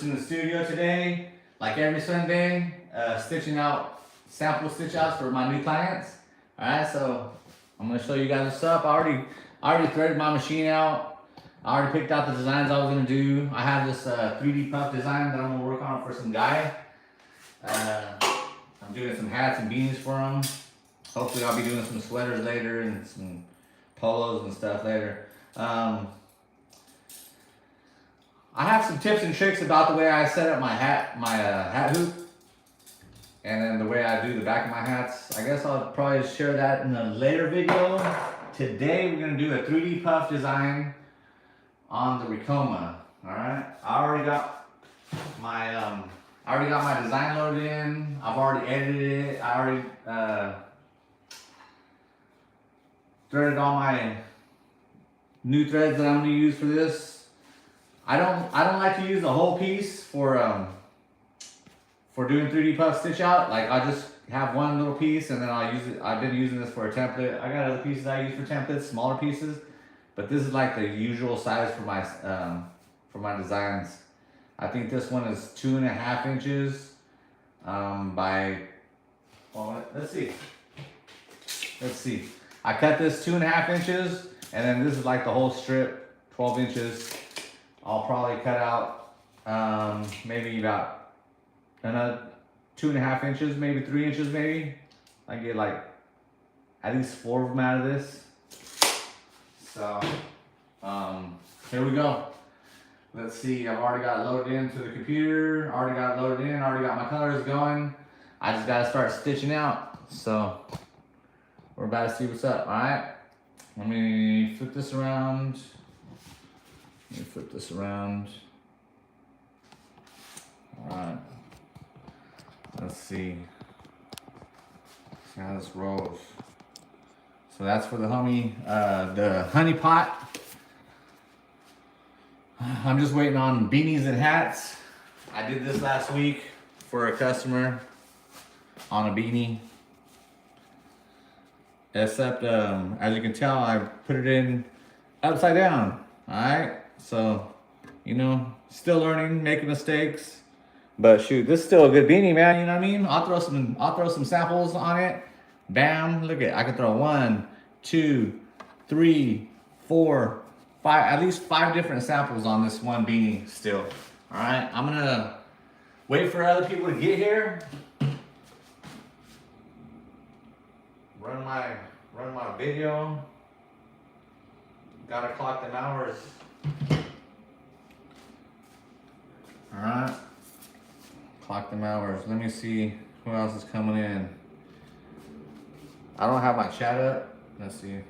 In the studio today, like every Sunday, stitching out sample stitch outs for my new clients. All right, so I'm gonna show you guys what's up. I already threaded my machine out. I already picked out the designs I was gonna do. I have this 3D puff design that I'm gonna work on for some guy. I'm doing some hats and beanies for him. Hopefully I'll be doing some sweaters later and some polos and stuff later. I have some tips and tricks about the way I set up my hat hoop, and then the way I do the back of my hats. I guess I'll probably share that in a later video. Today we're gonna do a 3D puff design on the Ricoma. All right, I already got my design loaded in. I've already edited it. I already threaded all my new threads that I'm gonna use for this. I don't like to use the whole piece for doing 3D puff stitch out. Like I just have one little piece and then I'll use it. I've been using this for a template. I got other pieces I use for templates, smaller pieces, but this is like the usual size for my designs. I think this one is 2.5 inches by. Well, let's see. I cut this 2.5 inches, and then this is like the whole strip, 12 inches. I'll probably cut out maybe about another 2.5 inches, maybe 3 inches, maybe. I get like at least 4 of them out of this. So here we go. Let's see, I've already got it loaded into the computer, already got my colors going. I just gotta start stitching out. So we're about to see what's up, all right? Let me flip this around. All right. Let's see how this rolls. So that's for the honey pot. I'm just waiting on beanies and hats. I did this last week for a customer on a beanie. Except, as you can tell, I put it in upside down. All right. So, you know, still learning, making mistakes, but shoot, this is still a good beanie, man. You know what I mean? I'll throw some samples on it. Bam! Look at, I can throw 1, 2, 3, 4, 5, at least 5 different samples on this one beanie still. All right, I'm gonna wait for other people to get here. Run my video. Gotta clock them hours. All right, clock them hours. Let me see who else is coming in. I don't have my chat up. Let's see.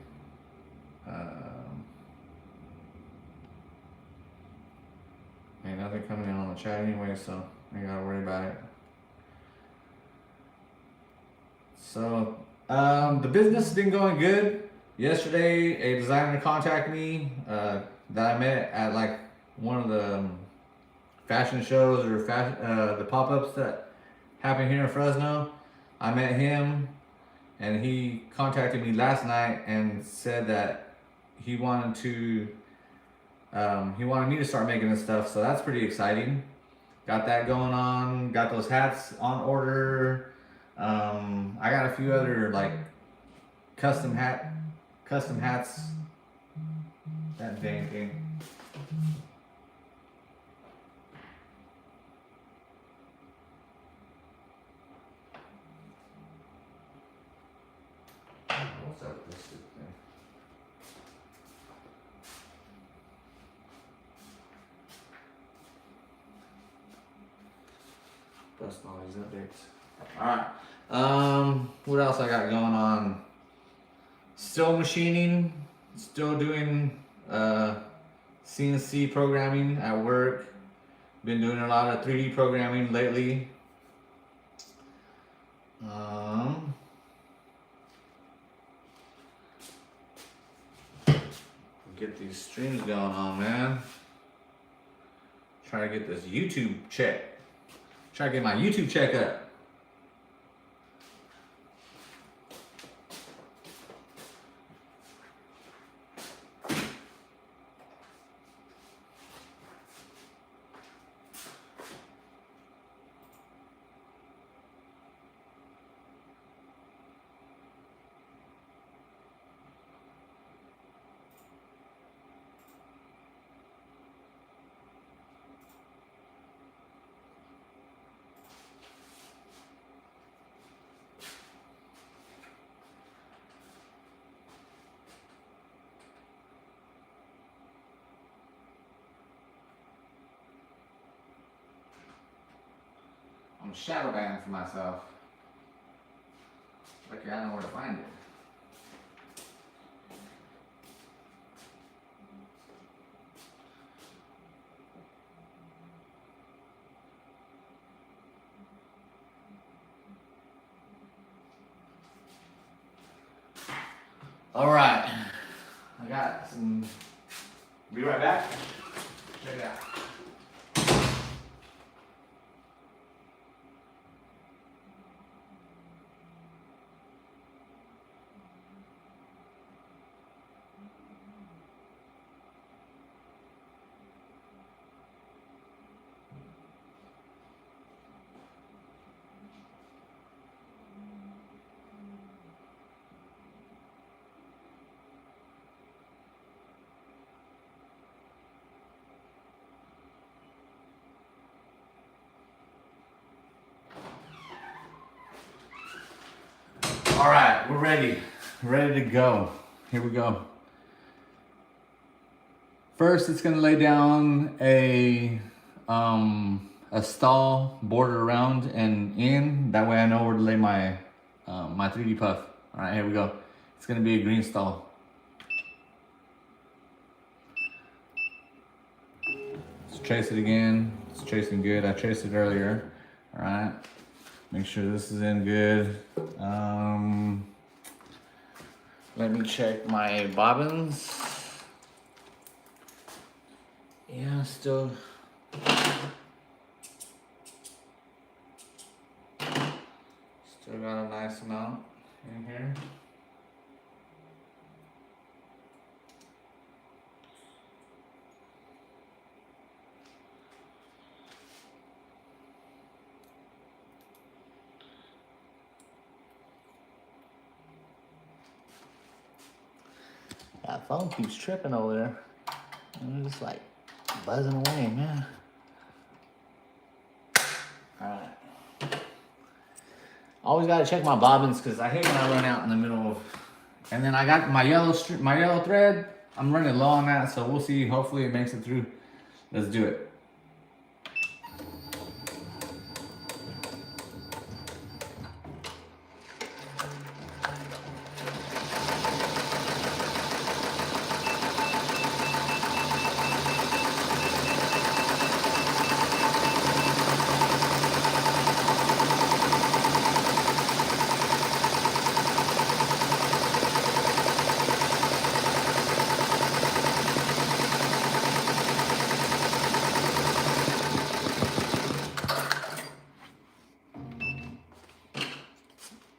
Ain't nothing coming in on the chat anyway, so I ain't gotta worry about it. So the business has been going good. Yesterday, a designer contacted me that I met at like one of the fashion shows or the pop-ups that happen here in Fresno. I met him, and he contacted me last night and said that he wanted me to start making this stuff. So that's pretty exciting. Got that going on. Got those hats on order. I got a few other like custom hats. That dang thing. What's up with this thing? Busting all these updates. Alright. What else I got going on? Still machining, still doing CNC programming at work. Been doing a lot of 3D programming lately. Get these streams going on, man. Trying to get this YouTube check. Try to get my YouTube check up. shadow band for myself. Lucky I know where to find it. All right, I got some. Be right back. Check it out. All right, we're ready to go. Here we go. First, it's gonna lay down a stall border around and in. That way I know where to lay my my 3D puff. All right, here we go. It's gonna be a green stall. Let's trace it again. It's tracing good. I traced it earlier. All right. Make sure this is in good. Let me check my bobbins. Yeah, still got a nice amount in here. That phone keeps tripping over there. I'm just like buzzing away, man. Alright. Always gotta check my bobbins because I hate when I run out in the middle of. And then I got my yellow thread. I'm running low on that, so we'll see. Hopefully it makes it through. Let's do it.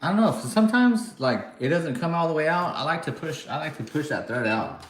I don't know. Sometimes like it doesn't come all the way out. I like to push that thread out.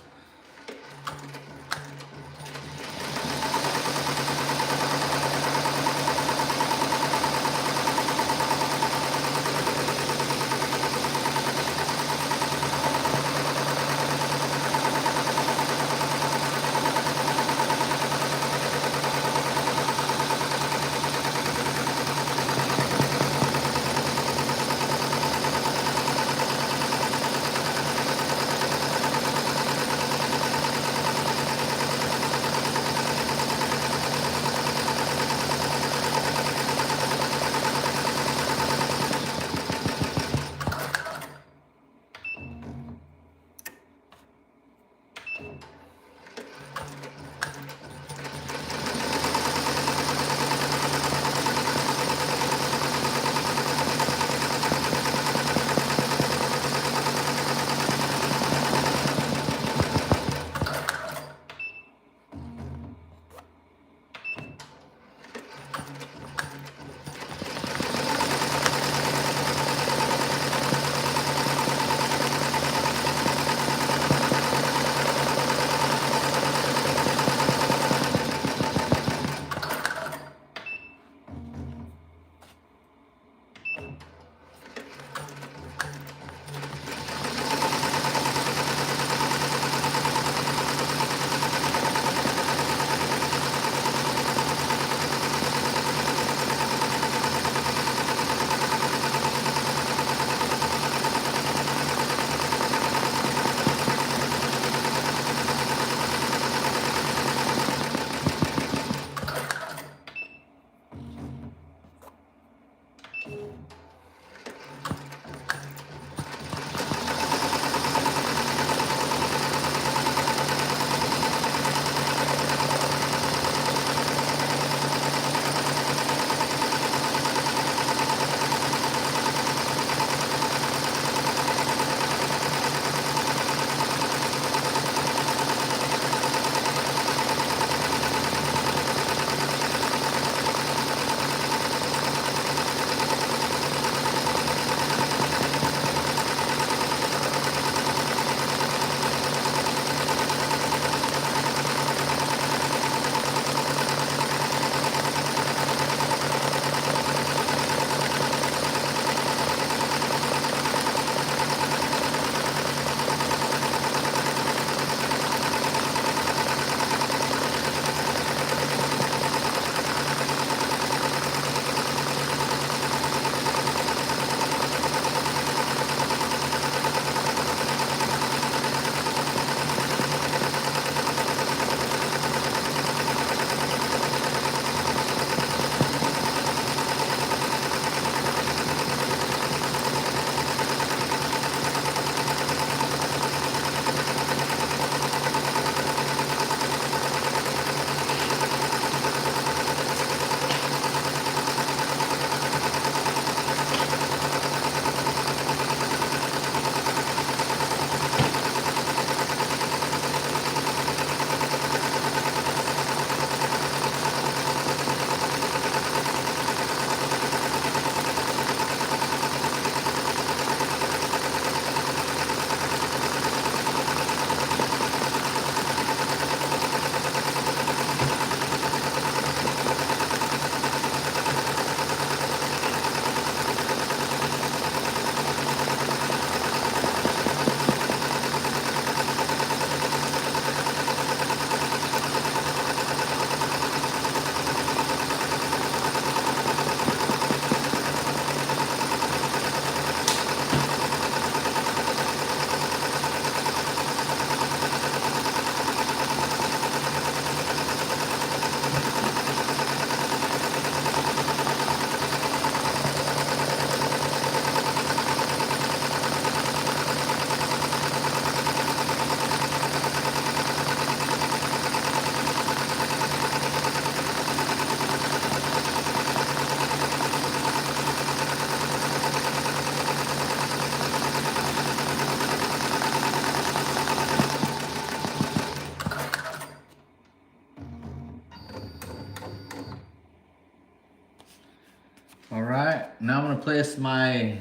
All right, now I'm gonna place my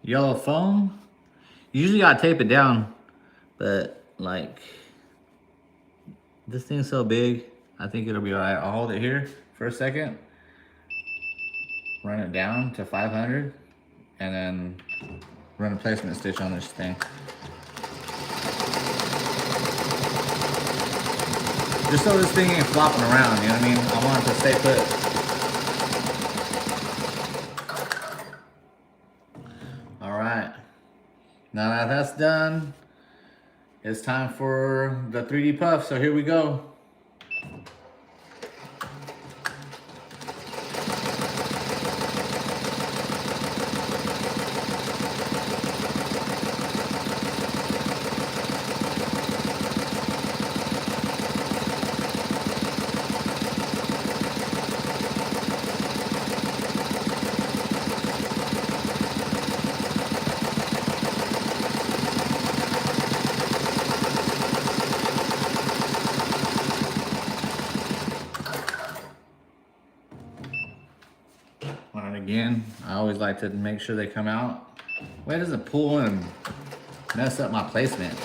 yellow foam. Usually I tape it down, but like this thing's so big, I think it'll be all right. I'll hold it here for a second, run it down to 500, and then run a placement stitch on this thing. Just so this thing ain't flopping around, you know what I mean? I want it to stay put. All right, now that that's done, it's time for the 3D puff, so here we go. And again, I always like to make sure they come out. Way doesn't pull and mess up my placement.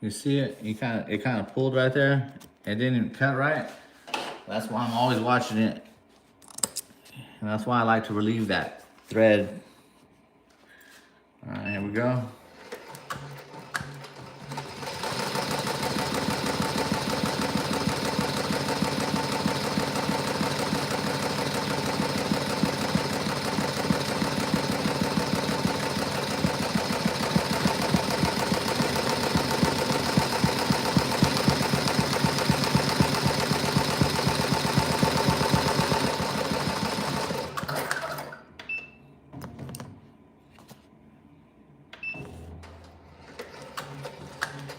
You see it? It kind of pulled right there. It didn't cut right. That's why I'm always watching it. And that's why I like to relieve that thread. All right, here we go.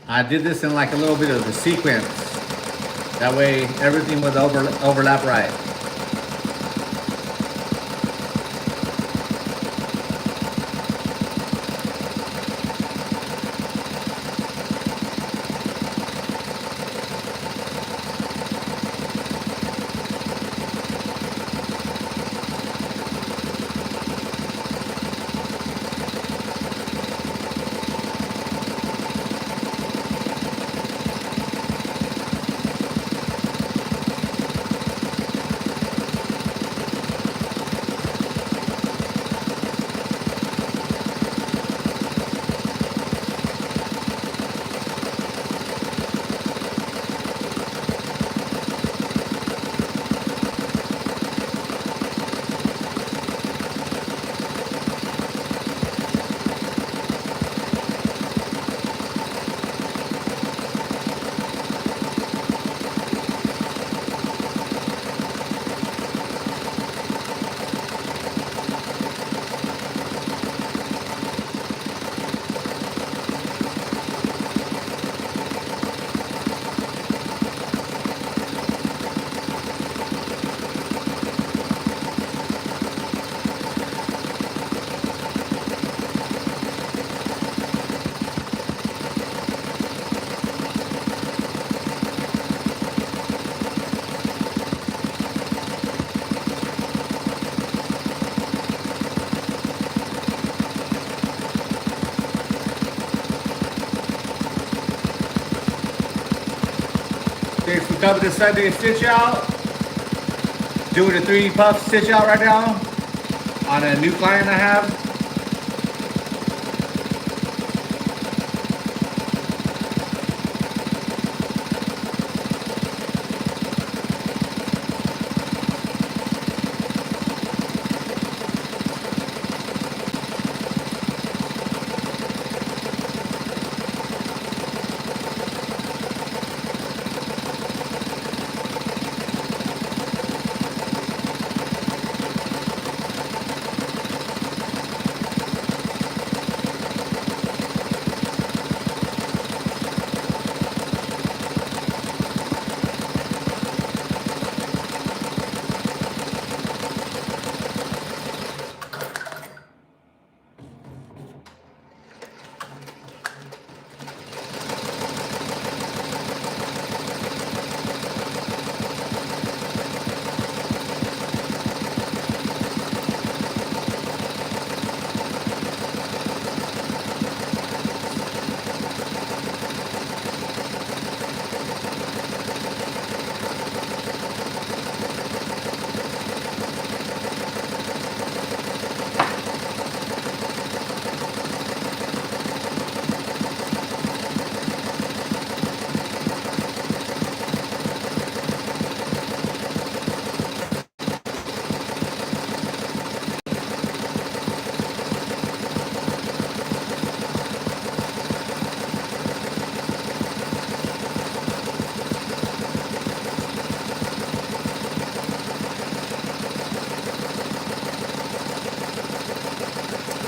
I did this in like a little bit of a sequence. That way everything would overlap right. Okay, so we covered the Sunday stitch out. Doing a 3D puff stitch out right now on a new client I have.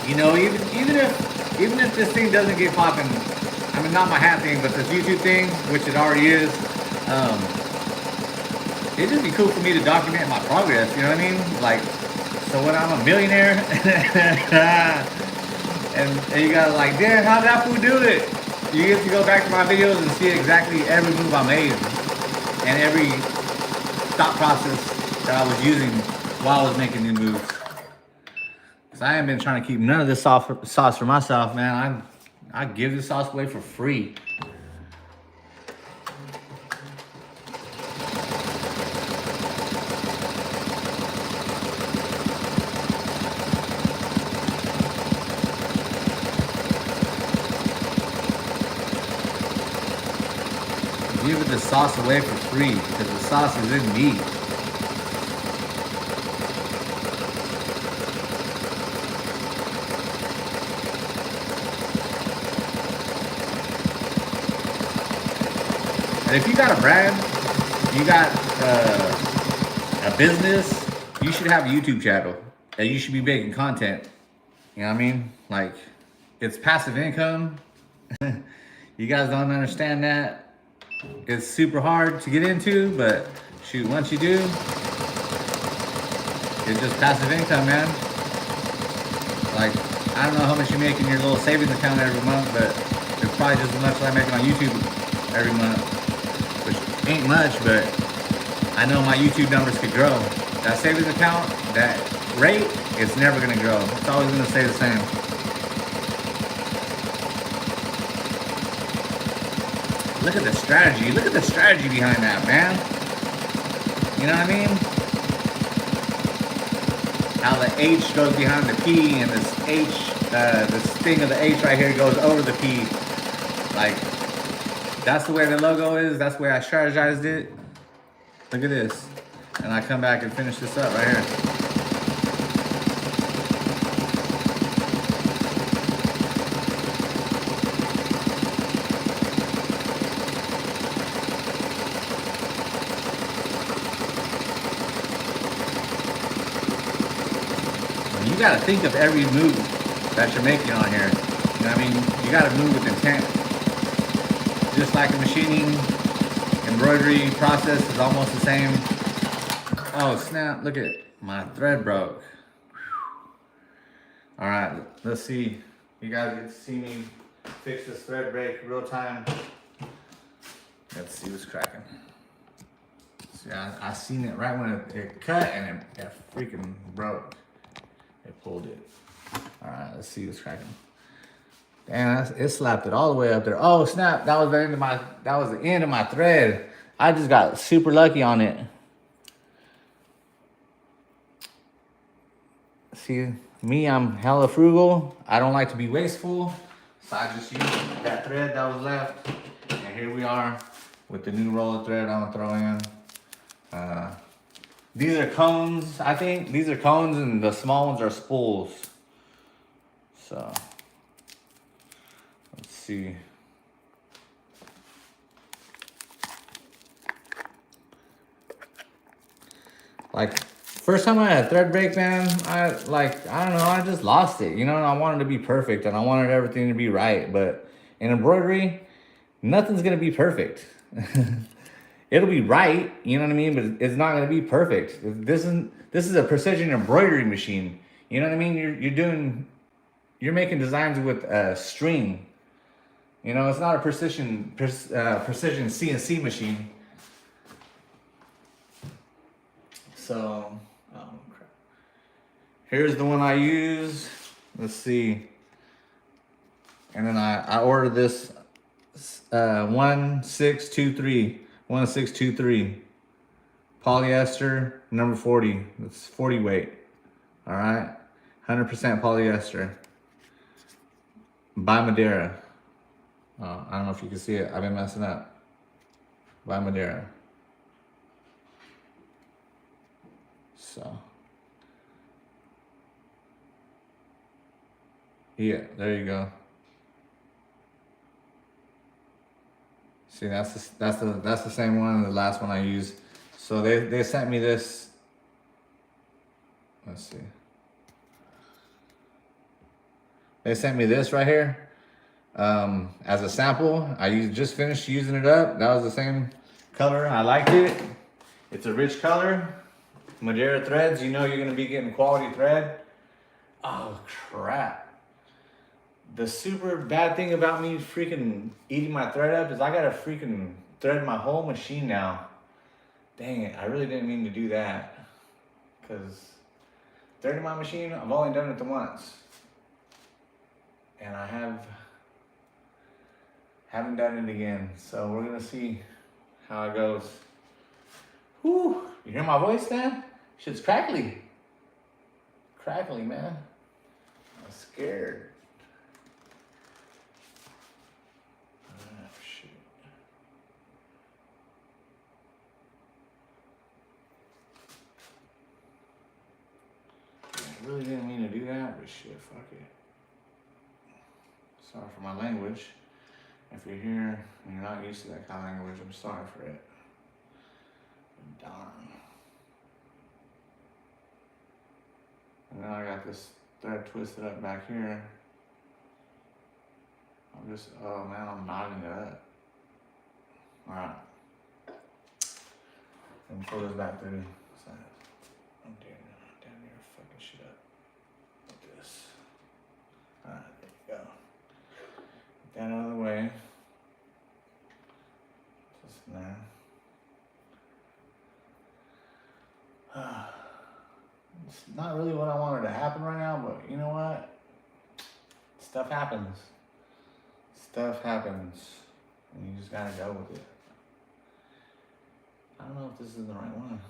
You know, even if this thing doesn't get popping, I mean, not my hat thing, but this YouTube thing, which it already is, um, it'd just be cool for me to document my progress. You know what I mean? Like, so when I'm a millionaire, and you gotta like, damn, how'd that fool do it? You get to go back to my videos and see exactly every move I made and every thought process that I was using while I was making new moves. Cause I ain't been trying to keep none of this sauce for myself, man. I give this sauce away for free. Give the sauce away for free because the sauce is in me. And if you got a brand, you got a business, you should have a YouTube channel and you should be making content. You know what I mean? Like, it's passive income. You guys don't understand that. It's super hard to get into, but shoot, once you do, it's just passive income, man. Like, I don't know how much you make in your little savings account every month, but it's probably just as much as I make on YouTube every month, which ain't much, but I know my YouTube numbers could grow. That savings account, that rate, it's never gonna grow. It's always gonna stay the same. Look at the strategy. Look at the strategy behind that, man. You know what I mean? How the H goes behind the P, and this H, this thing of the H right here goes over the P. Like, that's the way the logo is. That's the way I strategized it. Look at this. And I come back and finish this up right here. You gotta think of every move that you're making on here. You know what I mean? You gotta move with intent. Just like the machining, embroidery process is almost the same. Oh snap, look at my thread broke. All right, let's see. You guys get to see me fix this thread break real time. Let's see what's cracking. See, I seen it right when it cut and it freaking broke. It pulled it. All right, let's see what's cracking. Damn, it slapped it all the way up there. Oh snap! That was the end of my thread. I just got super lucky on it. See, me, I'm hella frugal. I don't like to be wasteful, so I just used that thread that was left, and here we are with the new roll of thread I'm gonna throw in. These are cones, I think. These are cones and the small ones are spools. So, let's see. Like, first time I had a thread break, man, I don't know, I just lost it. You know, I wanted to be perfect and I wanted everything to be right. But in embroidery, nothing's gonna be perfect. It'll be right, you know what I mean? But it's not gonna be perfect. This is a precision embroidery machine. You know what I mean? You're making designs with a string. You know, it's not a precision CNC machine. So, oh crap. Here's the one I use. Let's see. And then I ordered this 1623 polyester number 40. It's 40 weight. All right, 100% polyester by Madeira. Oh, I don't know if you can see it. I've been messing up. By Madeira. So, yeah, there you go. See, that's the same one as the last one I used. So they sent me this. Let's see. They sent me this right here as a sample. Just finished using it up. That was the same color. I liked it. It's a rich color. Madeira threads, you know you're gonna be getting quality thread. Oh crap. The super bad thing about me freaking eating my thread up is I gotta freaking thread my whole machine now. Dang it, I really didn't mean to do that. Cause threading my machine, I've only done it once. And I haven't done it again. So we're gonna see how it goes. Whew, you hear my voice, man? Shit's crackly. Crackly, man. I'm scared. Oh, shit. I really didn't mean to do that, but shit, fuck it. Sorry for my language. If you're here and you're not used to that kind of language, I'm sorry for it. Darn. And then I got this thread twisted up back here. Oh man, I'm knotting it up. Alright. Let me pull this back through. I'm damn near fucking shit up. Like this. Alright, there you go. Get that out of the way. Just now. It's not really what I wanted to happen right now, but you know what? Stuff happens. Stuff happens. And you just gotta go with it. I don't know if this is the right one.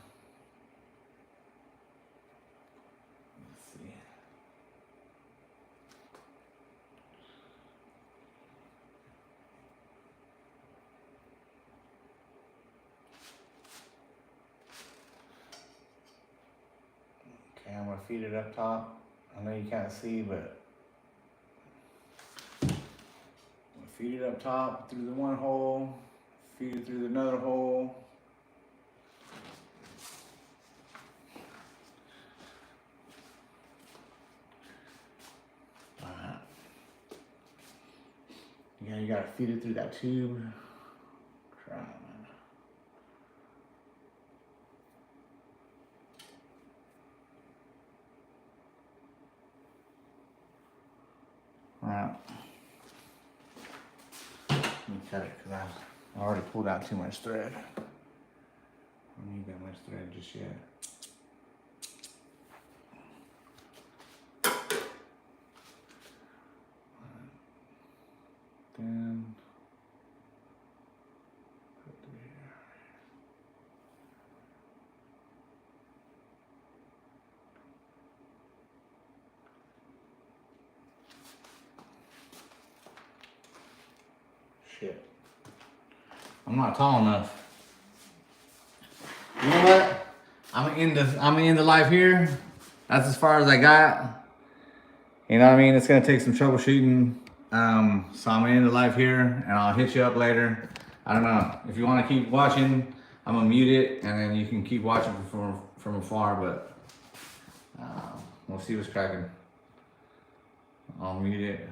Let's see. Okay, I'm gonna feed it up top. I know you can't see, but I'm gonna feed it up top through the one hole, feed it through another hole. Yeah, you gotta feed it through that tube. Crap, man. Alright. Let me cut it because I already pulled out too much thread. I don't need that much thread just yet. Then put through here. Shit. I'm not tall enough. You know what? I'm gonna end the life here. That's as far as I got. You know what I mean? It's gonna take some troubleshooting. So I'm gonna end the live here and I'll hit you up later. I don't know. If you wanna keep watching, I'm gonna mute it and then you can keep watching from afar, but we'll see what's cracking. I'll mute it.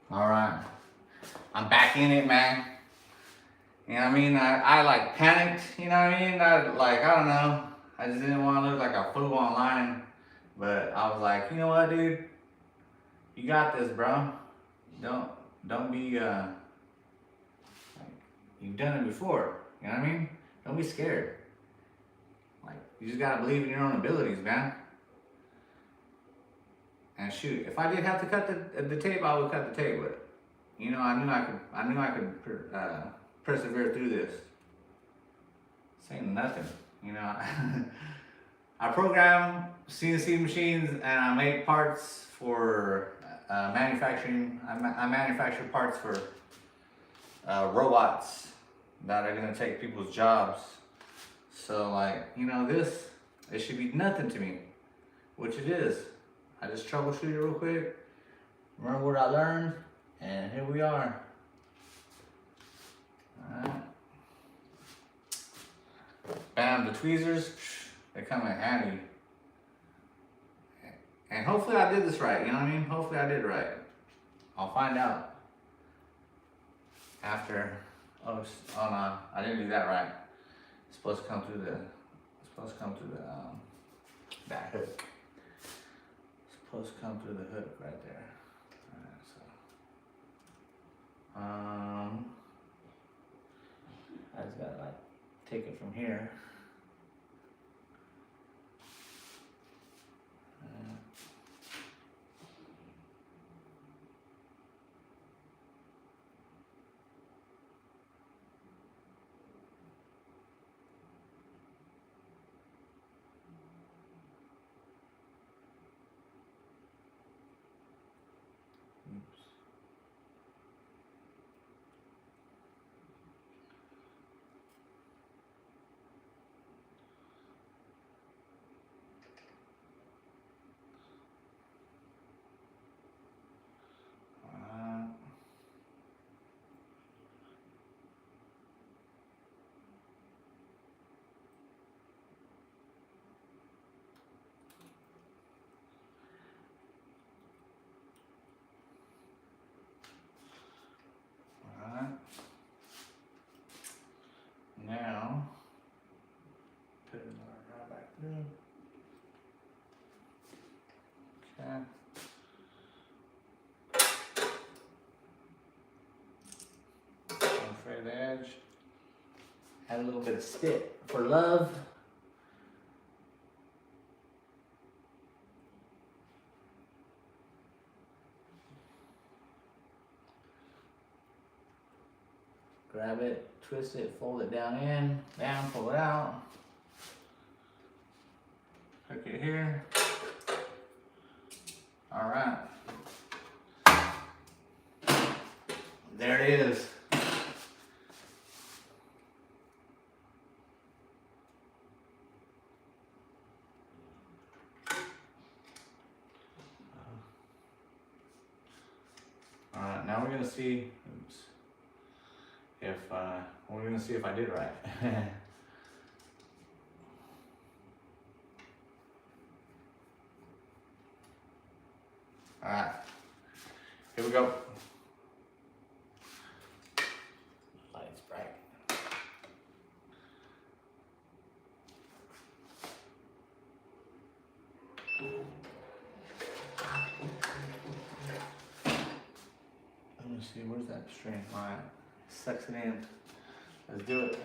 All right, I'm back in it, man. You know what I mean? I like panicked, you know what I mean? I don't know. I just didn't want to look like a fool online. But I was like, you know what, dude? You got this, bro. Don't don't be like, you've done it before. You know what I mean? Don't be scared. Like, you just gotta believe in your own abilities, man. And shoot, if I did have to cut the tape, I would cut the tape. But you know, I knew I could persevere through this. This ain't nothing, you know. I program CNC machines and I make parts for manufacturing. I manufacture parts for robots that are gonna take people's jobs. So like, you know, it should be nothing to me, which it is. I just troubleshoot it real quick, remember what I learned, and here we are. Alright. Bam, the tweezers, they come in handy. And hopefully I did this right, you know what I mean? Hopefully I did it right. I'll find out after. Oh no, I didn't do that right. It's supposed to come through that hook. It's supposed to come through the hook right there. Alright, so I just gotta like take it from here. Oops. Now, put it right back through. Okay. Don't fray the edge. Add a little bit of stick for love. Grab it, twist it, fold it down, pull it out. Hook it here. All right. There it is. All right, now we're gonna see. Oops. We're gonna see if I did right. All right, here we go. Lights bright. Let me see, where's that string? All right, sucks it in. Let's do it.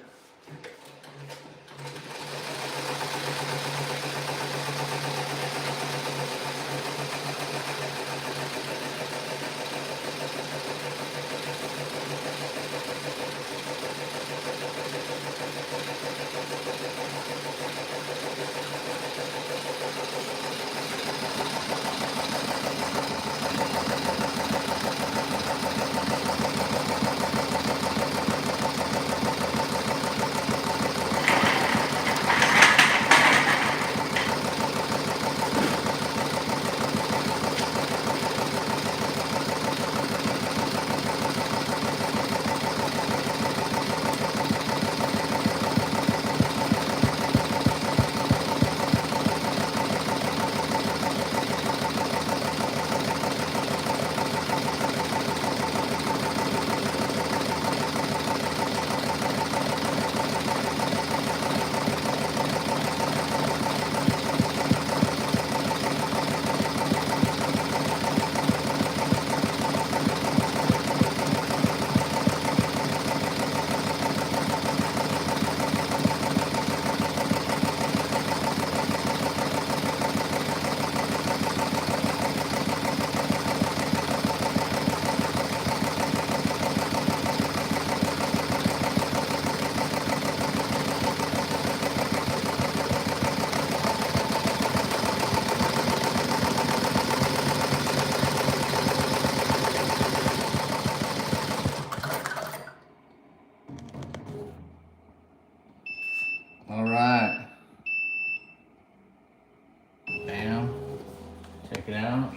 it out.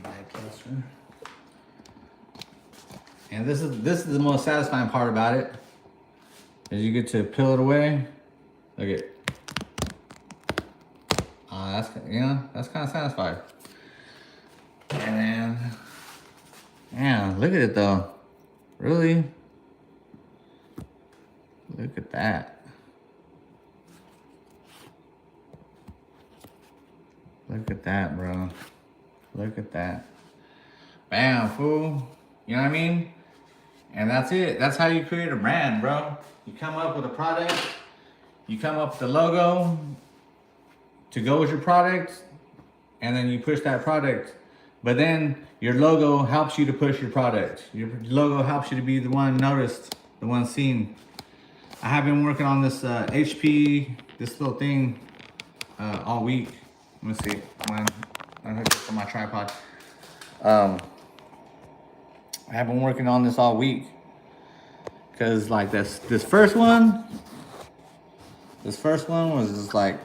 Back closer. And this is the most satisfying part about it, is you get to peel it away. Look at, that's, you know, that's kind of satisfying. And then, yeah, look at it though. Really? Look at that. Look at that, bro. Look at that. Bam, fool. You know what I mean? And that's it. That's how you create a brand, bro. You come up with a product. You come up with the logo to go with your product. And then you push that product. But then your logo helps you to push your product. Your logo helps you to be the one noticed, the one seen. I have been working on this HP, this little thing, all week. Let me see. I hooked it from my tripod. I have been working on this all week. Cause like this first one was just like,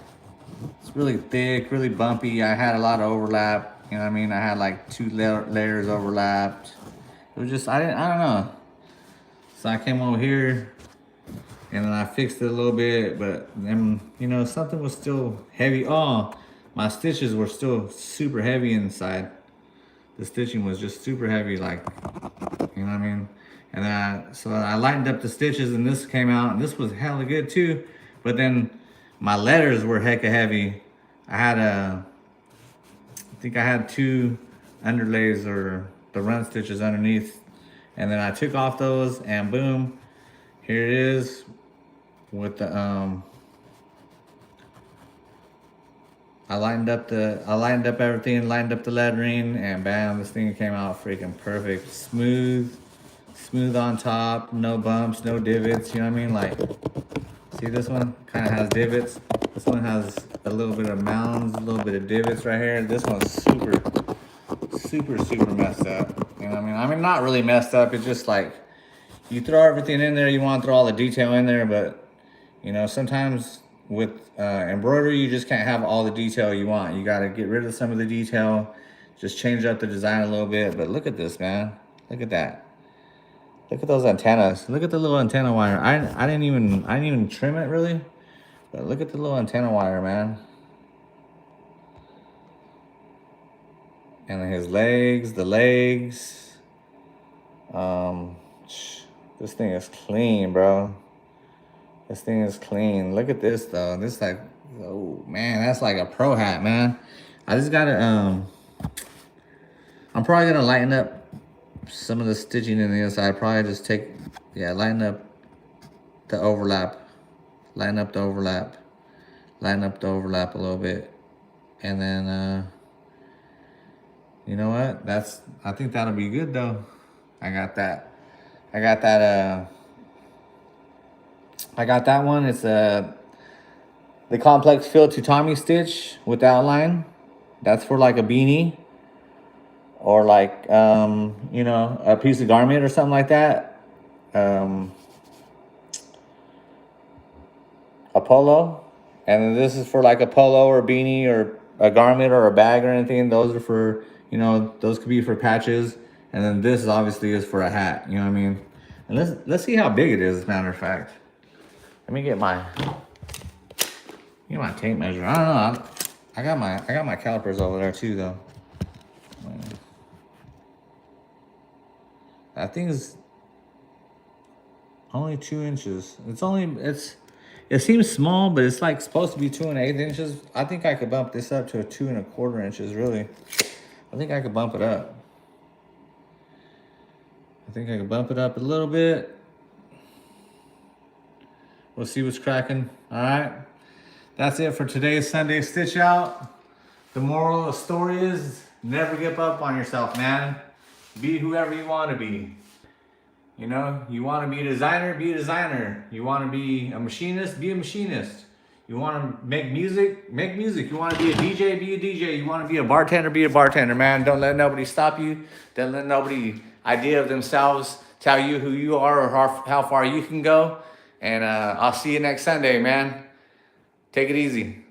it's really thick, really bumpy. I had a lot of overlap. You know what I mean? I had like 2 layers overlapped. It was just, I don't know. So I came over here and then I fixed it a little bit, but then, you know, something was still heavy. Oh, my stitches were still super heavy inside. The stitching was just super heavy, like, you know what I mean? And then so I lightened up the stitches and this came out and this was hella good too. But then my letters were hecka heavy. I think I had 2 underlays or the run stitches underneath. And then I took off those and boom, here it is with the, I lightened up everything, lightened up the lettering, and bam, this thing came out freaking perfect. Smooth on top, no bumps, no divots, you know what I mean? Like, see this one kind of has divots. This one has a little bit of mounds, a little bit of divots right here. This one's super messed up. You know what I mean? I mean, not really messed up. It's just like, you throw everything in there, you want to throw all the detail in there, but you know, sometimes with embroidery, you just can't have all the detail you want. You got to get rid of some of the detail, just change up the design a little bit. But look at this, man. Look at that. Look at those antennas. Look at the little antenna wire. I didn't even trim it really, but look at the little antenna wire, man. And then his legs, the legs. This thing is clean, bro. This thing is clean. Look at this though. This like, oh man, that's like a pro hat, man. I just gotta, I'm probably gonna lighten up some of the stitching in the inside. Probably just lighten up the overlap. Lighten up the overlap. Lighten up the overlap a little bit. And then, you know what? I think that'll be good though. I got that one. It's the complex fill Tutami stitch with the outline. That's for like a beanie or like, you know, a piece of garment or something like that. A polo. And then this is for like a polo or a beanie or a garment or a bag or anything. Those are for, you know, those could be for patches. And then this obviously is for a hat, you know what I mean? And let's see how big it is, as a matter of fact. Let me get my tape measure. I don't know. I got my calipers over there too though. That thing is only 2 inches. It seems small, but it's like supposed to be 2 1/8 inches. I think I could bump this up to a 2 1/4 inches, really. I think I could bump it up. I think I could bump it up a little bit. We'll see what's cracking. All right. That's it for today's Sunday Stitch Out. The moral of the story is never give up on yourself, man. Be whoever you want to be. You know, you want to be a designer, be a designer. You want to be a machinist, be a machinist. You want to make music, make music. You want to be a DJ, be a DJ. You want to be a bartender, be a bartender, man. Don't let nobody stop you. Don't let nobody idea of themselves tell you who you are or how far you can go. And I'll see you next Sunday, man. Take it easy.